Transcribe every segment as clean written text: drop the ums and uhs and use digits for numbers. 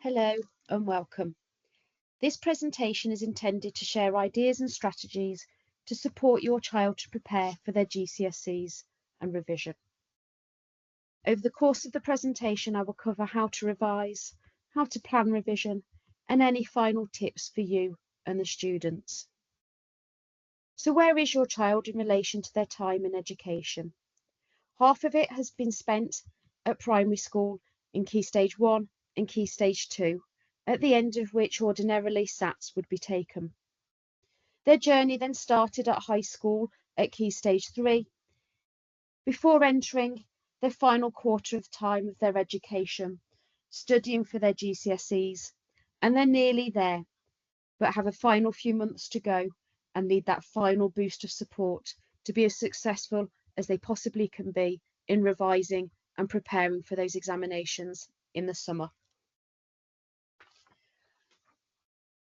Hello and welcome. This presentation is intended to share ideas and strategies to support your child to prepare for their GCSEs and revision. Over the course of the presentation, I will cover how to revise, how to plan revision, and any final tips for you and the students. So where is your child in relation to their time in education? Half of it has been spent at primary school in Key Stage 1 and Key Stage 2, at the end of which ordinarily SATs would be taken. Their journey then started at high school at Key Stage 3, before entering their final quarter of time of their education, studying for their GCSEs, and they're nearly there, but have a final few months to go and need that final boost of support to be as successful as they possibly can be in revising and preparing for those examinations in the summer.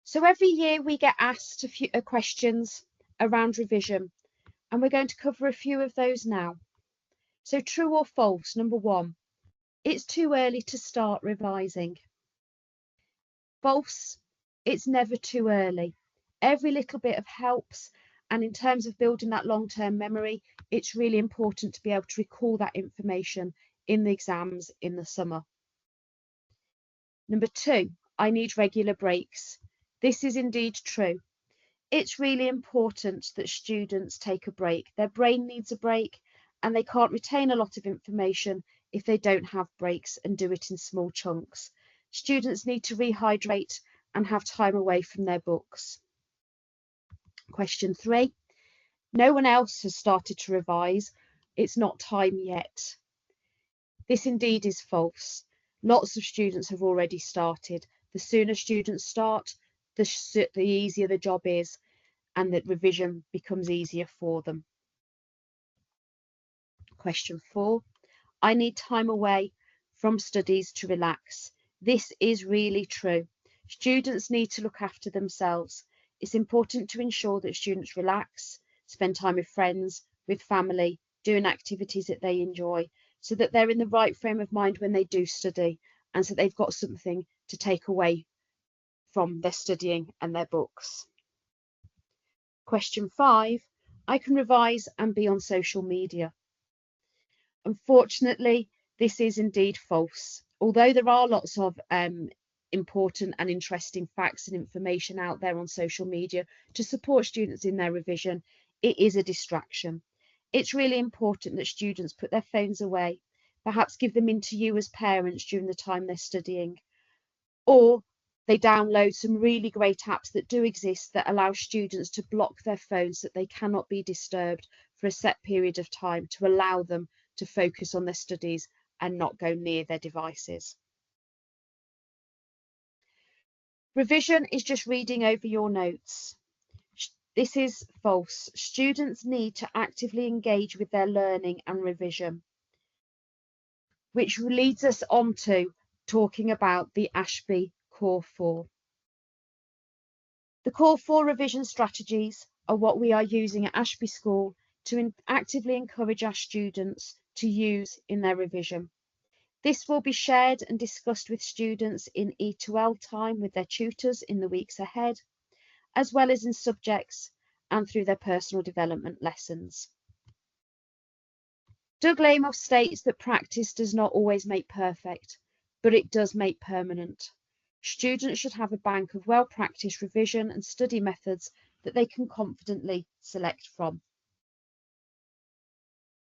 So every year we get asked a few questions around revision, and we're going to cover a few of those now. So true or false, number one, it's too early to start revising. False, it's never too early. Every little bit of helps, and in terms of building that long-term memory, it's really important to be able to recall that information in the exams in the summer. Number two, I need regular breaks. This is indeed true. It's really important that students take a break. Their brain needs a break, and they can't retain a lot of information if they don't have breaks and do it in small chunks. Students need to rehydrate and have time away from their books. Question 3. No one else has started to revise. It's not time yet. This indeed is false. Lots of students have already started. The sooner students start, the easier the job is, and that revision becomes easier for them. Question 4. I need time away from studies to relax. This is really true. Students need to look after themselves. It's important to ensure that students relax, spend time with friends, with family, doing activities that they enjoy, so that they're in the right frame of mind when they do study, and so they've got something to take away from their studying and their books. Question 5, I can revise and be on social media. Unfortunately, this is indeed false. Although there are lots of important and interesting facts and information out there on social media to support students in their revision, it is a distraction. It's really important that students put their phones away, perhaps give them into you as parents during the time they're studying, or they download some really great apps that do exist that allow students to block their phones so that they cannot be disturbed for a set period of time to allow them to focus on their studies and not go near their devices. Revision is just reading over your notes. This is false. Students need to actively engage with their learning and revision, which leads us on to talking about the Ashby Core 4. The Core 4 revision strategies are what we are using at Ashby School to actively encourage our students to use in their revision. This will be shared and discussed with students in E2L time with their tutors in the weeks ahead, as well as in subjects and through their personal development lessons. Doug Lamoff states that practice does not always make perfect, but it does make permanent. Students should have a bank of well-practiced revision and study methods that they can confidently select from.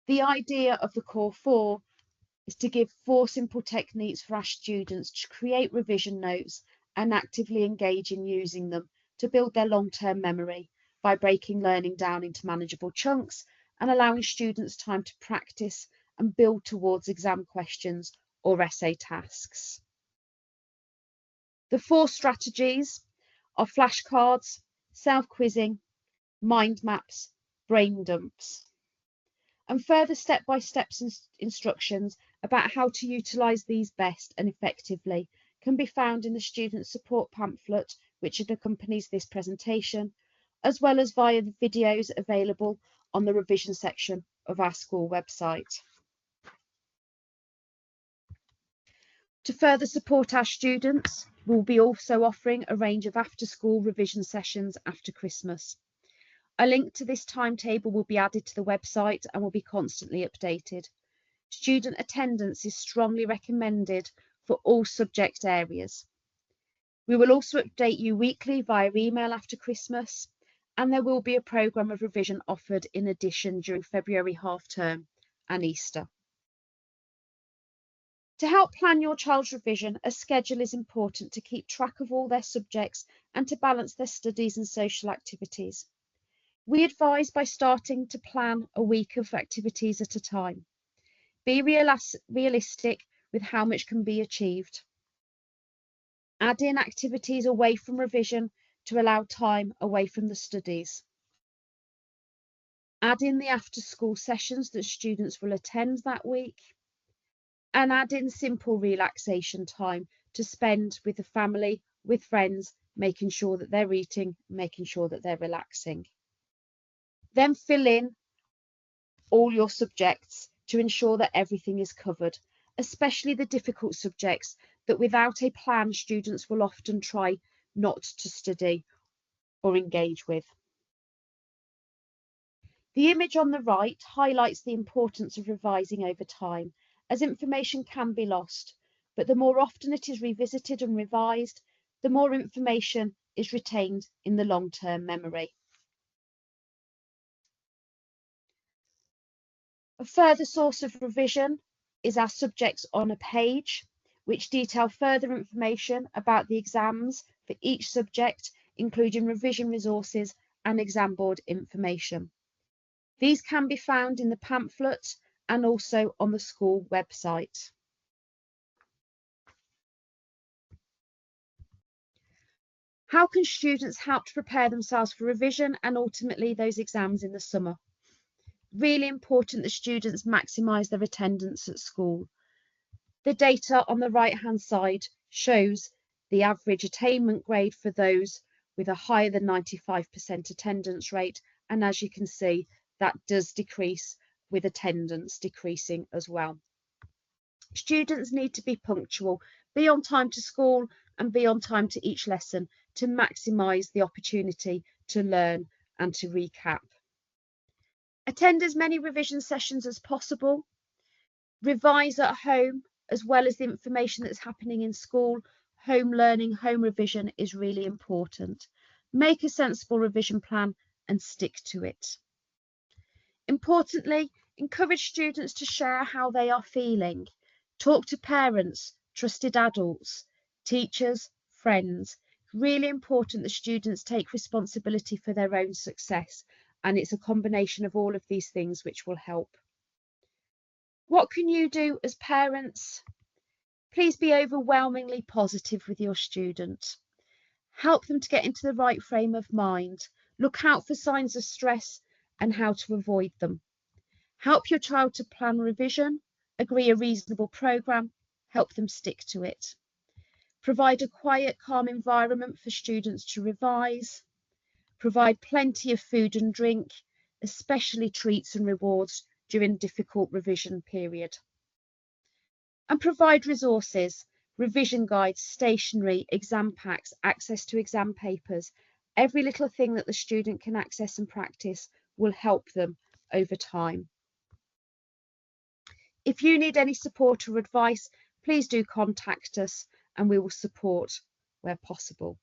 The idea of the Core 4 is to give 4 simple techniques for our students to create revision notes and actively engage in using them to build their long-term memory by breaking learning down into manageable chunks and allowing students time to practice and build towards exam questions or essay tasks. The 4 strategies are flashcards, self-quizzing, mind maps, brain dumps, and further step-by-step instructions about how to utilise these best and effectively can be found in the student support pamphlet which accompanies this presentation, as well as via the videos available on the revision section of our school website. To further support our students, we'll be also offering a range of after-school revision sessions after Christmas. A link to this timetable will be added to the website and will be constantly updated. Student attendance is strongly recommended for all subject areas. We will also update you weekly via email after Christmas, and there will be a programme of revision offered in addition during February half term and Easter. To help plan your child's revision, a schedule is important to keep track of all their subjects and to balance their studies and social activities. We advise by starting to plan a week of activities at a time. Be realistic with how much can be achieved. Add in activities away from revision to allow time away from the studies. Add in the after-school sessions that students will attend that week. And add in simple relaxation time to spend with the family, with friends, making sure that they're eating, making sure that they're relaxing. Then fill in all your subjects to ensure that everything is covered, especially the difficult subjects that without a plan students will often try not to study or engage with. The image on the right highlights the importance of revising over time, as information can be lost, but the more often it is revisited and revised, the more information is retained in the long-term memory. A further source of revision is our subjects on a page, which detail further information about the exams for each subject, including revision resources and exam board information. These can be found in the pamphlet and also on the school website. How can students help to prepare themselves for revision and ultimately those exams in the summer? Really important that students maximise their attendance at school. The data on the right-hand side shows the average attainment grade for those with a higher than 95% attendance rate, and as you can see, that does decrease with attendance decreasing as well. Students need to be punctual, be on time to school and be on time to each lesson to maximise the opportunity to learn and to recap. Attend as many revision sessions as possible. Revise at home as well as the information that's happening in school. Home learning, home revision is really important. Make a sensible revision plan and stick to it. Importantly, encourage students to share how they are feeling. Talk to parents, trusted adults, teachers, friends. Really important that students take responsibility for their own success, and it's a combination of all of these things which will help. What can you do as parents? Please be overwhelmingly positive with your student. Help them to get into the right frame of mind. Look out for signs of stress and how to avoid them. Help your child to plan revision, agree a reasonable programme, help them stick to it. Provide a quiet, calm environment for students to revise. Provide plenty of food and drink, especially treats and rewards during a difficult revision period. And provide resources, revision guides, stationery, exam packs, access to exam papers. Every little thing that the student can access and practice will help them over time. If you need any support or advice, please do contact us and we will support where possible.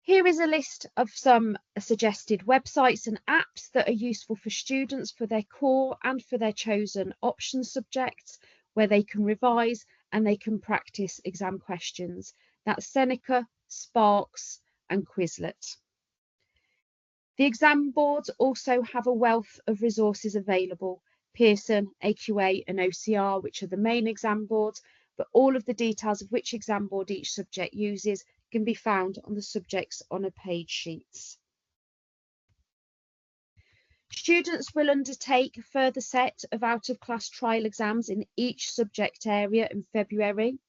Here is a list of some suggested websites and apps that are useful for students for their core and for their chosen option subjects, where they can revise and they can practice exam questions. That's Seneca, Sparks and Quizlet. The exam boards also have a wealth of resources available. Pearson, AQA and OCR, which are the main exam boards, but all of the details of which exam board each subject uses can be found on the subjects on a page sheets. Students will undertake a further set of out-of-class trial exams in each subject area in February.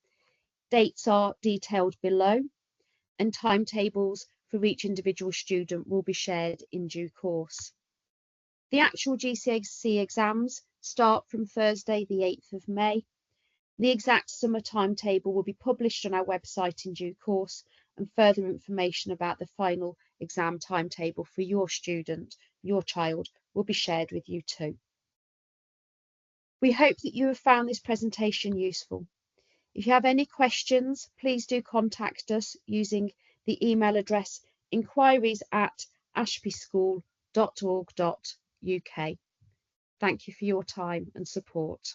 Dates are detailed below, and timetables for each individual student will be shared in due course. The actual GCSE exams start from Thursday the 8th of May, The exact summer timetable will be published on our website in due course, and further information about the final exam timetable for your student, your child, will be shared with you too. We hope that you have found this presentation useful. If you have any questions, please do contact us using the email address inquiries@ashbyschool.org.uk. Thank you for your time and support.